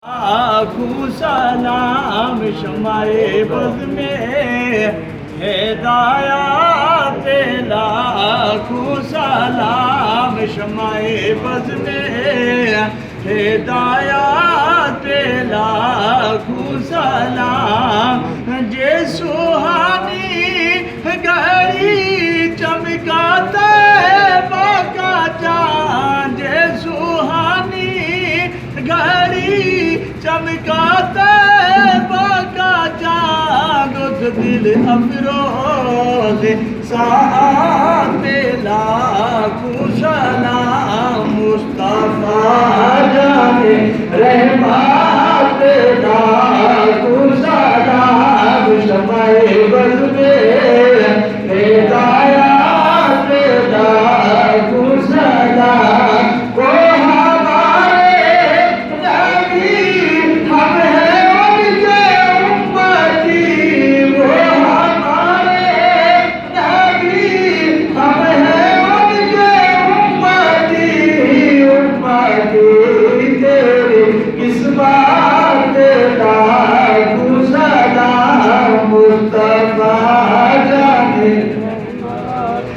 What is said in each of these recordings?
आखू सलाम शमाए बज़ में हिदायत लाखू सलाम शमाए बज़ में हिदायत लाखू सलाम जे सुहानी घड़ी चमकाता बाका चांद जे सुहानी घड़ी चमकाता बाका चांद उस दिल अफरोज साथ लाखू सलाम मुस्तफा जाने रहमत लाखू सलाम शमाए बज़ में हिदायत लाखू सलाम को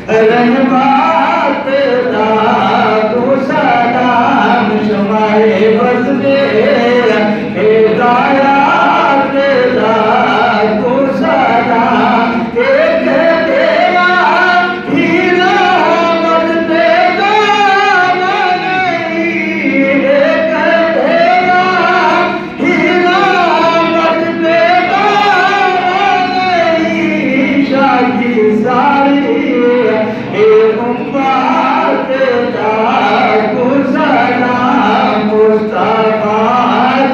रहमत लाखू सलाम शमाए बज़ में हिदायत लाखू सलाम एक तेरा हीरा बनते गाना नहीं एक तेरा हीरा बनते गाना नहीं शादी सारी लाखू सलाम मुस्तफा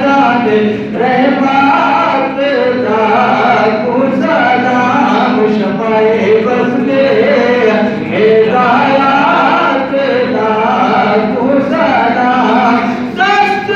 जाने रहमत लाखू सलाम शमाए बज़ में हिदायत लाखू सलाम दस्त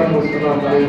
बस्ता